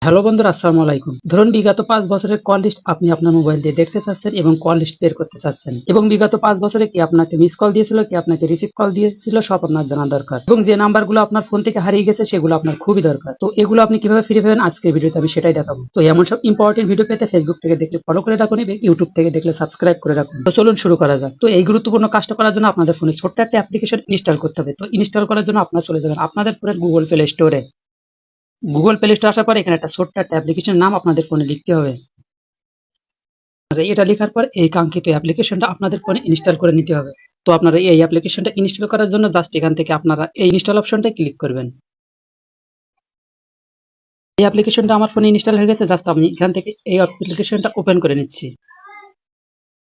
Hello বন্ধুরা, আসসালামু আলাইকুম। ধরুন বিগত 5 বছরের কল লিস্ট আপনি আপনার মোবাইল দিয়ে দেখতে চাচ্ছেন এবং কল লিস্ট বের করতে চাচ্ছেন, এবং বিগত 5 বছরে কে আপনাকে মিস কল দিয়েছিল, কে আপনাকে রিসিভ কল দিয়েছিল, সব আপনার জানা দরকার। এবং যে নাম্বারগুলো আপনার ফোন থেকে হারিয়ে গেছে সেগুলো আপনার খুবই দরকার। তো এগুলো আপনি কিভাবে ফিরে পাবেন আজকের ভিডিওতে আমি সেটাই দেখাবো। তো এমন সব ইম্পর্টেন্ট ভিডিও পেতে ফেসবুক থেকে দেখলে ফলো করে রাখুন এবং ইউটিউব থেকে দেখলে সাবস্ক্রাইব করে রাখুন। তো চলুন শুরু করা যাক। তো এই গুরুত্বপূর্ণ কাজটা করার জন্য আপনাদের ফোনে ছোট্ট একটা অ্যাপ্লিকেশন ইনস্টল করতে হবে। তো ইনস্টল করার জন্য আপনারা চলে যাবেন আপনাদের ফোনের গুগল প্লে স্টোরে। গুগল প্লে স্টোরে আসার পর এখানে একটা ছোট্ট একটা অ্যাপ্লিকেশনের নাম আপনাদের ফোনে লিখতে হবে। আর এটা লেখার পর এই কাঙ্ক্ষিত অ্যাপ্লিকেশনটা আপনাদের ফোনে ইনস্টল করে নিতে হবে। তো আপনারা এই অ্যাপ্লিকেশনটা ইনস্টল করার জন্য জাস্ট এখান থেকে আপনারা এই ইনস্টল অপশনটা ক্লিক করবেন। এই অ্যাপ্লিকেশনটা আমার ফোনে ইনস্টল হয়ে গেছে, জাস্ট আমি এখান থেকে এই অ্যাপ্লিকেশনটা ওপেন করে নিচ্ছি।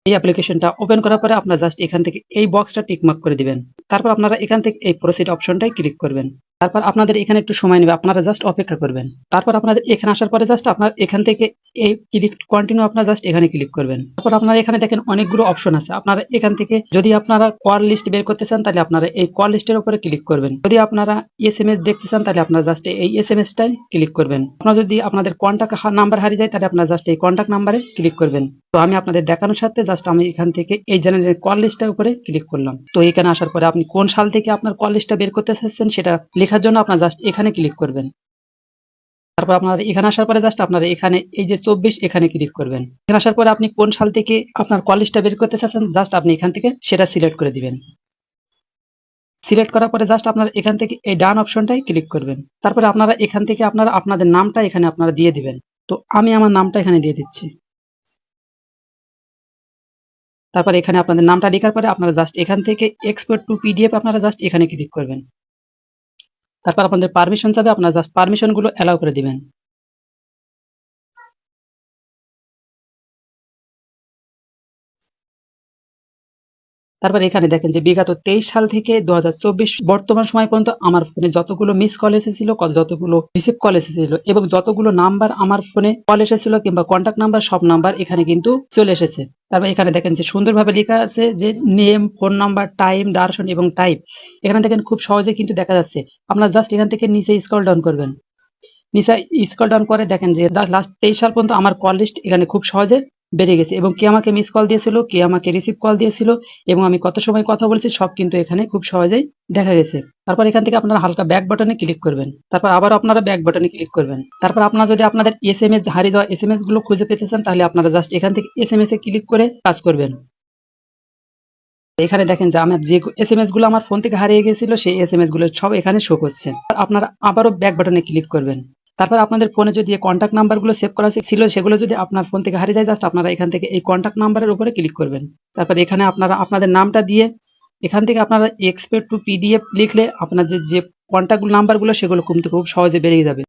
এই অ্যাপ্লিকেশনটা ওপেন করার পরে আপনারা জাস্ট এখান থেকে এই বক্সটা টিকমার্ক করে দিবেন। তারপর আপনারা এখান থেকে এই প্রসিড অপশনটাই ক্লিক করবেন। তারপর আপনাদের এখানে একটু সময় নেবে, আপনারা জাস্ট অপেক্ষা করবেন। তারপর আপনাদের এখানে আসার পরে জাস্ট আপনার এখান থেকে এই ক্লিক কন্টিনিউ আপনারা জাস্ট এখানে ক্লিক করবেন। তারপর আপনারা এখানে দেখেন অনেকগুলো অপশন আছে। আপনারা এখান থেকে যদি আপনারা কল লিস্ট বের করতে চান তাহলে আপনারা এই কল লিস্টের উপরে ক্লিক করবেন। যদি আপনারা এসএমএস দেখতে চান তাহলে আপনারা জাস্ট এই এসএমএসটাই ক্লিক করবেন। আপনারা যদি আপনাদের কন্টাক্ট নাম্বার হারিয়ে যায় তাহলে আপনারা জাস্ট এই কন্টাক্ট নাম্বারে ক্লিক করবেন। তো আমি আপনাদের দেখানোর সাথে জাস্ট আমি এখান থেকে এই জেনারেল কল লিস্টের উপরে ক্লিক করলাম। তো এখানে আসার পরে আপনি কোন সাল থেকে আপনার কল লিস্টটা বের করতে চাচ্ছেন সেটা লেখার জন্য আপনার জাস্ট এখানে ক্লিক করবেন। তারপর আপনার এখানে আসার পরে জাস্ট আপনারা এখানে এই যে 24 এখানে ক্লিক করবেন। এখানে আসার পরে আপনি কোন সাল থেকে আপনার কল লিস্টটা বের করতে চাচ্ছেন জাস্ট আপনি এখান থেকে সেটা সিলেক্ট করে দিবেন। সিলেক্ট করার পরে জাস্ট আপনারা এখান থেকে এই ডান অপশনটাই ক্লিক করবেন। তারপরে আপনারা এখান থেকে আপনারা আপনাদের নামটা এখানে আপনারা দিয়ে দিবেন। তো আমি আমার নামটা এখানে দিয়ে দিচ্ছি। তারপর এখানে আপনাদের নামটা লেখার পরে আপনারা জাস্ট এখান থেকে এক্সপোর্ট টু পিডিএফ আপনারা জাস্ট এখানে ক্লিক করবেন। তারপর আপনাদের পারমিশন চাবে, আপনারা জাস্ট পারমিশনগুলো অ্যালাউ করে দিবেন। তারপর এখানে দেখেন যে বিগত 23 সাল থেকে 2024 বর্তমান সময় পর্যন্ত আমার ফোনে যতগুলো মিস কল এসেছিল, যতগুলো রিসিভ কল এসেছিল এবং যতগুলো নাম্বার আমার ফোনে কল এসেছিল কিংবা কন্ট্যাক্ট নাম্বার, সব নাম্বার এখানে কিন্তু চলে এসেছে। তারপর এখানে দেখেন যে সুন্দরভাবে লেখা আছে যে নেম, ফোন নাম্বার, টাইম, ডারেশন এবং টাইপ। এখানে দেখেন খুব সহজে কিন্তু দেখা যাচ্ছে। আপনারা জাস্ট এখান থেকে নিচে স্ক্রল ডাউন করবেন। নিচে স্ক্রল ডাউন করে দেখেন যে লাস্ট 23 সাল পর্যন্ত আমার কল লিস্ট এখানে খুব সহজে বেড়ে গেছে এবং কে আমাকে মিস কল দিয়েছিল, কে আমাকে রিসিভ কল দিয়েছিল এবং আমি কত সময় কথা বলেছি সব কিন্তু এখানে খুব সহজেই দেখা গেছে। তারপর এখান থেকে আপনারা হালকা ব্যাক বাটনে ক্লিক করবেন। তারপর আবার আপনারা ব্যাক বাটনে ক্লিক করবেন। তারপর আপনারা যদি আপনাদের এসএমএস হারিয়ে যাওয়া এসএমএস গুলো খুঁজে পেতে চান তাহলে আপনারা জাস্ট এখান থেকে এসএমএস এ ক্লিক করে কাজ করবেন। এখানে দেখেন যে আমার যে এসএমএস গুলো আমার ফোন থেকে হারিয়ে গেছিল সেই এসএমএস গুলো সব এখানে শো করছে। আপনারা আবারও ব্যাক বাটনে ক্লিক করবেন। তারপর আপনাদের ফোনে যদি কন্ট্যাক্ট নাম্বারগুলো সেভ করা ছিল সেগুলো যদি আপনার ফোন থেকে হারিয়ে যায় জাস্ট আপনারা এখান থেকে এই কন্ট্যাক্ট নাম্বারের উপরে ক্লিক করবেন। তারপর এখানে আপনারা আপনাদের নামটা দিয়ে এখান থেকে আপনারা এক্সপোর্ট টু পিডিএফ লিখলে আপনাদের যে কন্ট্যাক্ট নাম্বারগুলো সেগুলো কিন্তু খুব সহজে বেরিয়ে যাবে।